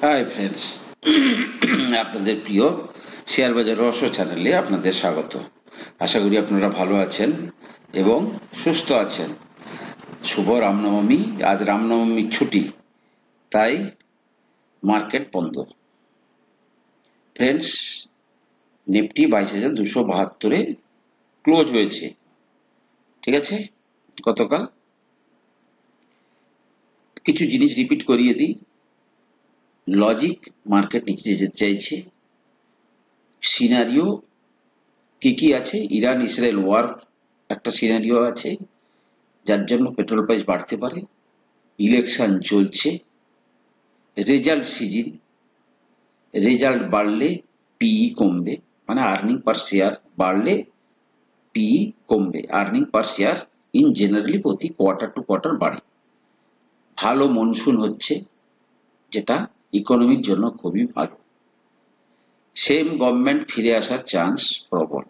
Hi friends, আপনাদের প্রিয় share বাজার রহস্য চ্যানেলে আপনাদের স্বাগত। আশা করি আপনারা ভালো আছেন এবং সুস্থ আছেন। শুভ রামনবমী। আজ রামনবমীর ছুটি, তাই মার্কেট বন্ধ। ফ্রেন্ডস, নিফটি 22,272-এ ক্লোজ হয়েছে। ঠিক আছে, গতকাল কিছু জিনিস রিপিট করিয়ে দিই। লজিক, মার্কেট নিচে যেতে চাইছে। সিনারিও কি কি আছে? ইরান ইসরায়েল ওয়ার একটা সিনারিও আছে, যার জন্য পেট্রোল প্রাইস বাড়তে পারে। ইলেকশন চলছে, রেজাল্ট সিজন, রেজাল্ট বাড়লে পিই কমবে, মানে আর্নিং পার শেয়ার বাড়লে পিই কমবে। Earning per share in generally প্রতি কোয়ার্টার টু কোয়ার্টার বাড়ে। ভালো মনসুন হচ্ছে, যেটা ইকোনমির জন্য খুবই ভালো। সেম গভর্নমেন্ট ফিরে আসার চান্স প্রবল।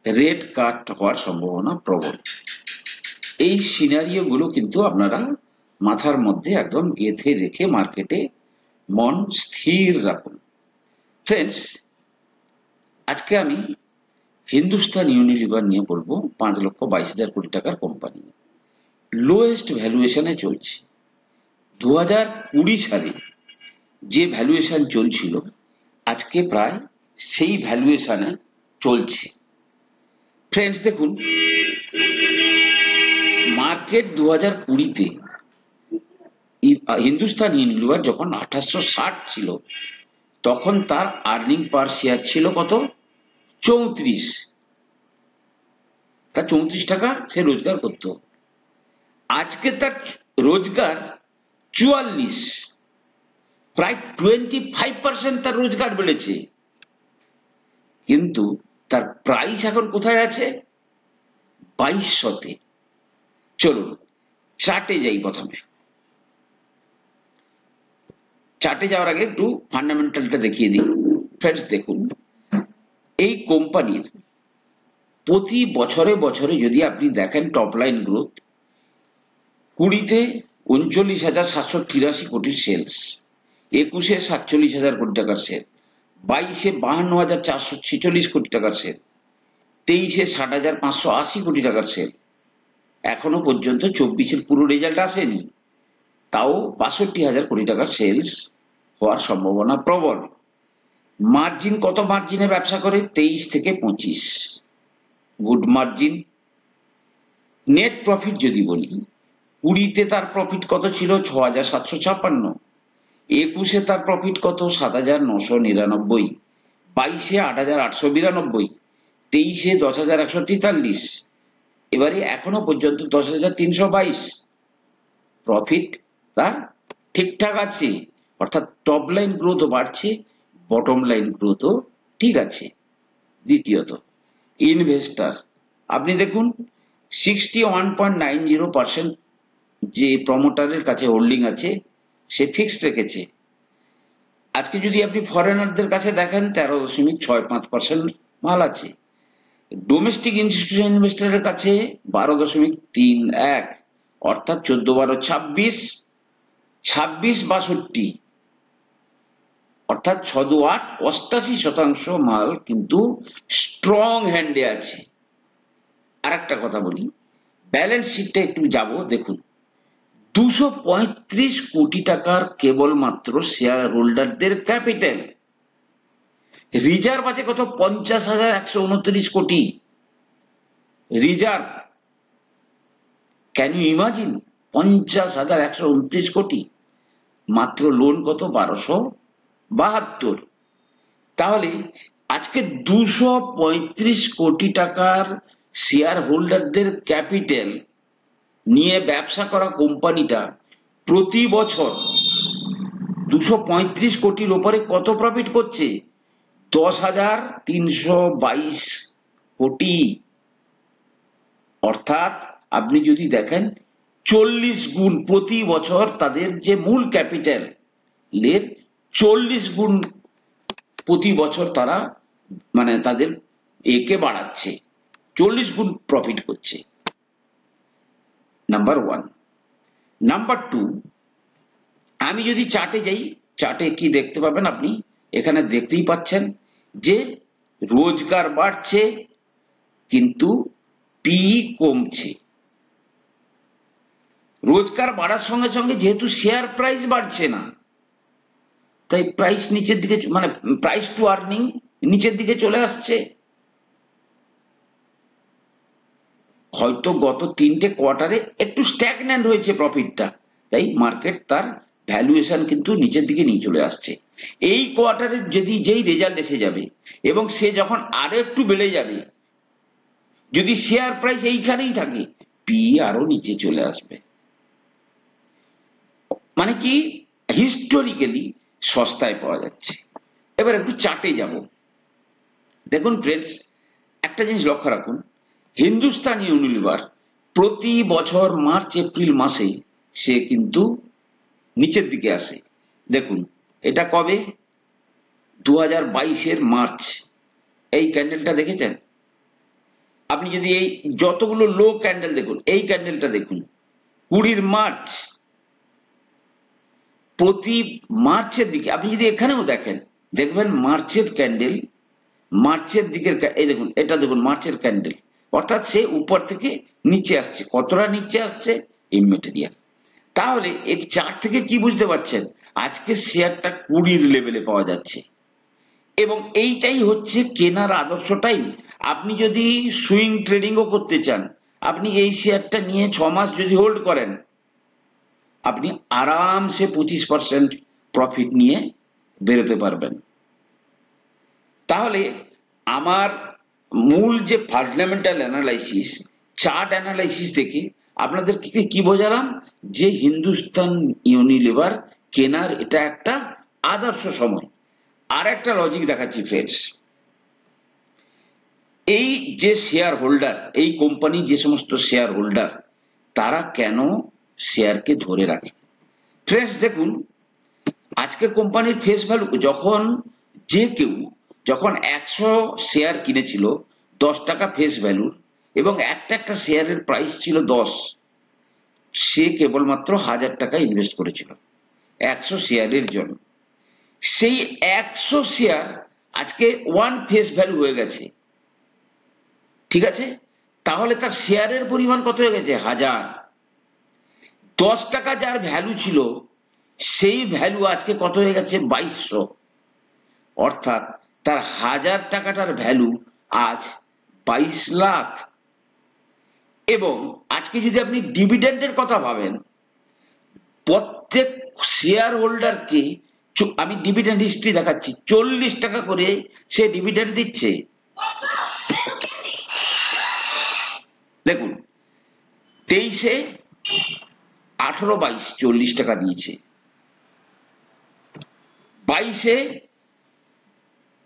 রেট কাট হওয়ার সম্ভাবনা প্রবল। এই সিনারিও গুলো কিন্তু আপনারা মাথার মধ্যে একদম গেঁথে রেখে মার্কেটে মন স্থির রাখুন। ফ্রেন্ডস, আজকে আমি হিন্দুস্তান ইউনিলিভার নিয়ে বলবো। 5,22,000 কোটি টাকার কোম্পানি, লোয়েস্ট ভ্যালুয়েশনে চলছে। 2020 সালে যে ভ্যালুয়েশন চলছিল, আজকে প্রায় সেই ভ্যালুয়েশনে চলছে। ফ্রেন্ডস দেখুন, মার্কেট 2020-তে হিন্দুস্তান ইউনিলিভার যখন 2860 ছিল, তখন তার আর্নিং পার শেয়ার ছিল কত? 34। তার 34 টাকা সে রোজগার করত। আজকে তার রোজগার 44, প্রায় 25% তার রোজগার বেড়েছে। কিন্তু তার প্রাইস এখন কোথায় আছে? 2200-তে। চলুন চার্টে যাই। প্রথমে চার্টে যাওয়ার আগে একটু ফান্ডামেন্টালটা দেখিয়ে দিই। ফ্রেন্ডস দেখুন, এই কোম্পানির প্রতি বছরে বছরে যদি আপনি দেখেন টপ লাইন গ্রোথ, 20-তে 39,783 কোটির সেলস, 21-এ 47,000 কোটি টাকার সেল, 22-এ 52,446 কোটি টাকার সেল, 23-এ 60,580 কোটি টাকার সেল। এখনো পর্যন্ত 24-এর পুরো রেজাল্ট আসেনি, তাও 62,000 কোটি টাকার সেলস হওয়ার সম্ভাবনা প্রবল। মার্জিন কত মার্জিনে ব্যবসা করে? 23 থেকে 25, গুড মার্জিন। নেট প্রফিট যদি বলি, 20-তে তার প্রফিট কত ছিল? 6,756। 21-এ তার প্রফিট কত? 7,999। 22-এ 8,892। 23-এ 10,143। এবারে এখনো পর্যন্ত 10,322। প্রফিট তার ঠিকঠাক আছে, অর্থাৎ টপ লাইন গ্রোথও বাড়ছে, বটম লাইন গ্রোথও ঠিক আছে। দ্বিতীয়ত, ইনভেস্টার আপনি দেখুন, 61.90% যে প্রমোটারের কাছে হোল্ডিং আছে, সে ফিক্সড রেখেছে। আজকে যদি আপনি ফরেনারদের কাছে দেখেন, 13.65% মাল আছে। ডোমেস্টিক ইনস্টিটিউশন ইনভেস্টরের কাছে 12.31, অর্থাৎ 14, 12, 26, 26, 62, অর্থাৎ 6, 8, 88% মাল কিন্তু স্ট্রং হ্যান্ডে আছে। আর একটা কথা বলি, ব্যালেন্স শিটটা একটু যাব। দেখুন, 235 কোটি টাকার কেবলমাত্র শেয়ার হোল্ডারদের ক্যাপিটাল। রিজার্ভ আছে কত? 50,129 কোটি রিজার্ভ। Can you imagine? 50,129 কোটি। মাত্র লোন কত? 1272। তাহলে আজকে 235 কোটি টাকার শেয়ার হোল্ডারদের ক্যাপিটাল নিয়ে ব্যবসা করা কোম্পানিটা প্রতি বছর 235 কোটির ওপরে কত প্রফিট করছে? 10,322 কোটি। অর্থাৎ আপনি যদি দেখেন, 40 গুণ প্রতি বছর তাদের যে মূল ক্যাপিটাল এর 40 গুণ প্রতি বছর তারা মানে তাদের একে বাড়াচ্ছে, 40 গুণ প্রফিট করছে। Number one. নাম্বার টু, আমি যদি চার্টে যাই, চার্টে কি দেখতে পাবেন আপনি, এখানে দেখতেই পাচ্ছেন যে রোজগার বাড়ছে কিন্তু পি কমছে। রোজগার বাড়ার সঙ্গে সঙ্গে যেহেতু শেয়ার প্রাইস বাড়ছে না, তাই প্রাইস নিচের দিকে, মানে প্রাইস টু আর্নিং নিচের দিকে চলে আসছে। হয়তো গত 3টে কোয়ার্টারে একটু স্ট্যাগন্যান্ট হয়েছে প্রফিটটা, তাই মার্কেট তার ভ্যালুয়েশন কিন্তু নিচের দিকে নিয়ে চলে আসছে। এই কোয়ার্টারে যদি যেই রেজাল্ট এসে যাবে এবং সে যখন আরো একটু বেড়ে যাবে, যদি শেয়ার প্রাইস এইখানেই থাকে, পি আরো নিচে চলে আসবে। মানে কি, হিস্টোরিক্যালি সস্তায় পাওয়া যাচ্ছে। এবার একটু চার্টে যাব। দেখুন ফ্রেন্ডস, একটা জিনিস লক্ষ্য রাখুন, হিন্দুস্তান ইউনিলিভার প্রতি বছর মার্চ এপ্রিল মাসে সে কিন্তু নিচের দিকে আসে। দেখুন এটা কবে, 2022-এর মার্চ। এই ক্যান্ডেলটা দেখেছেন আপনি? যদি এই যতগুলো লো ক্যান্ডেল দেখুন, এই ক্যান্ডেলটা দেখুন 20 মার্চ, প্রতি মার্চের দিকে আপনি যদি এখানেও দেখেন, দেখবেন মার্চের ক্যান্ডেল, মার্চের দিকের এই দেখুন, এটা দেখুন মার্চের ক্যান্ডেল, অর্থাৎ সে উপর থেকে নিচে আসছে। কতটা নিচে আসছে? ইমমেটেরিয়াল। তাহলে এই চার্ট থেকে কি বুঝতে পারছেন? আজকে শেয়ারটা 20-র লেভেলে পাওয়া যাচ্ছে এবং এইটাই হচ্ছে কেনার আদর্শ টাইম। আপনি যদি সুইং ট্রেডিংও করতে চান, আপনি এই শেয়ারটা নিয়ে 6 মাস যদি হোল্ড করেন, আপনি আরামসে 25% প্রফিট নিয়ে বেরোতে পারবেন। তাহলে আমার মূল যে ফান্ডামেন্টাল অ্যানালাইসিস, চার্ট অ্যানালাইসিস দেখে আপনাদেরকে কি বোঝালাম, যে হিন্দুস্তান ইউনিলিভার কেনার এটা একটা আদর্শ সময়। আর একটা লজিক দেখাচ্ছি ফ্রেন্ডস, এই যে শেয়ার হোল্ডার, এই কোম্পানি যে সমস্ত শেয়ার হোল্ডার, তারা কেন শেয়ারকে ধরে রাখে? ফ্রেন্ডস দেখুন, আজকে কোম্পানির ফেস ভ্যালু, যখন যে কেউ যখন 100 শেয়ার কিনেছিল 10 টাকা ফেস ভ্যালু এবং একটা একটা শেয়ারের প্রাইস ছিল 10, সে কেবলমাত্র 1000 টাকা ইনভেস্ট করেছিল 100 শেয়ারের জন্য। সেই 100 শেয়ার আজকে 1 ফেস ভ্যালু হয়ে গেছে, ঠিক আছে? তাহলে তার শেয়ারের পরিমাণ কত হয়ে গেছে? 1000। 10 টাকা যার ভ্যালু ছিল, সেই ভ্যালু আজকে কত হয়ে গেছে? 2200। অর্থাৎ তার 1000 টাকাটার ভ্যালু আজ 22 লাখ। এবং আজকে যদি আপনি ডিভিডেন্ডের কথা ভাবেন, প্রত্যেক শেয়ার হোল্ডারকে, আমি ডিভিডেন্ড হিস্ট্রি দেখাচ্ছি, 40 টাকা করে সে ডিভিডেন্ড দিচ্ছে। দেখুন 23-এ 18, 22, 40 টাকা দিয়েছে। 22-এ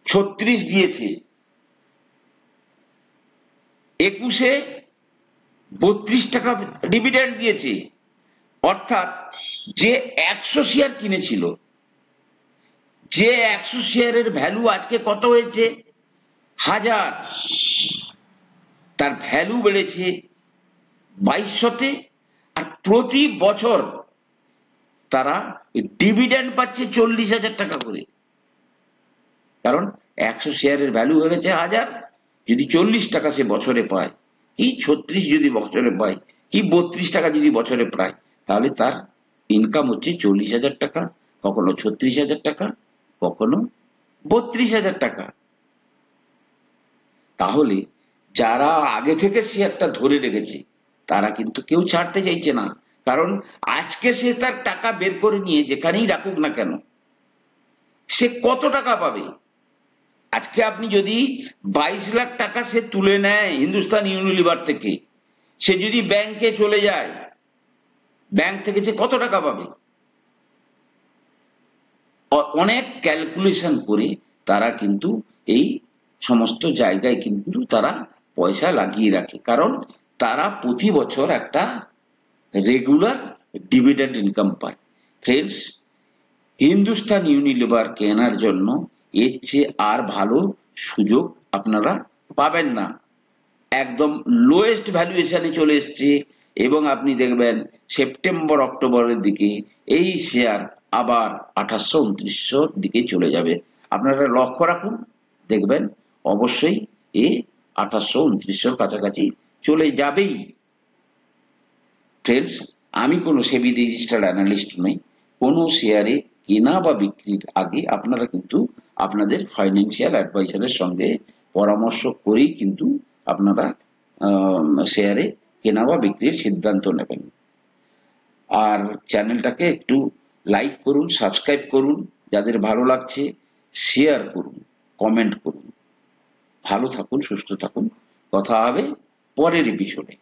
36 দিয়েছে। 21-এ 32 টাকা ডিভিডেন্ড দিয়েছে। অর্থাৎ যে 100 শেয়ার কিনেছিল, যে 100 শেয়ারের ভ্যালু আজকে কত হয়েছে? 1000, তার ভ্যালু বেড়েছে 2200-তে। আর প্রতি বছর তারা ডিভিডেন্ড পাচ্ছে 40,000 টাকা করে। কারণ 100 শেয়ারের ভ্যালু হয়ে গেছে 1000, যদি 40 টাকা সে বছরে পায়, কি 36 যদি বছরে পায়, কি 32 টাকা যদি বছরে পায়, তাহলে তার ইনকাম হচ্ছে 40,000 টাকা, কখনো 36,000 টাকা, কখনো 32,000 টাকা। তাহলে যারা আগে থেকে শেয়ারটা ধরে রেখেছে, তারা কিন্তু কেউ ছাড়তে চাইছে না। কারণ আজকে সে তার টাকা বের করে নিয়ে যেখানেই রাখুক না কেন, সে কত টাকা পাবে? আজকে আপনি যদি 22 লাখ টাকা সে তুলে নেয় হিন্দুস্তান ইউনিলিভার থেকে, সে যদি ব্যাংকে চলে যায়, ব্যাংক থেকে সে কত টাকা পাবে? অনেক ক্যালকুলেশন করে তারা কিন্তু এই সমস্ত জায়গায় কিন্তু তারা পয়সা লাগিয়ে রাখে, কারণ তারা প্রতি বছর একটা রেগুলার ডিভিডেন্ড ইনকাম পায়। ফ্রেন্ডস, হিন্দুস্তান ইউনিলিভার কেনার জন্য এর চেয়ে আর ভালো সুযোগ আপনারা পাবেন না। একদম লোয়েস্ট ভ্যালুয়েশনে চলে এসছে এবং আপনি দেখবেন সেপ্টেম্বর অক্টোবরের দিকে এই শেয়ার আবার 2800-2900 দিকে চলে যাবে। আপনারা লক্ষ্য রাখুন, দেখবেন অবশ্যই এ 2800-2900 কাছাকাছি চলে যাবেই। ফ্রেন্ডস, আমি কোনো সেবি রেজিস্টার্ড অ্যানালিস্ট নই। কোনো শেয়ারে কেনা বা বিক্রির আগে আপনারা কিন্তু আপনাদের ফাইন্যান্সিয়াল অ্যাডভাইজারের সঙ্গে পরামর্শ করেই কিন্তু আপনারা শেয়ারে কেনা বা বিক্রির সিদ্ধান্ত নেবেন। আর চ্যানেলটাকে একটু লাইক করুন, সাবস্ক্রাইব করুন, যাদের ভালো লাগছে শেয়ার করুন, কমেন্ট করুন। ভালো থাকুন, সুস্থ থাকুন। কথা হবে পরের এপিসোডে।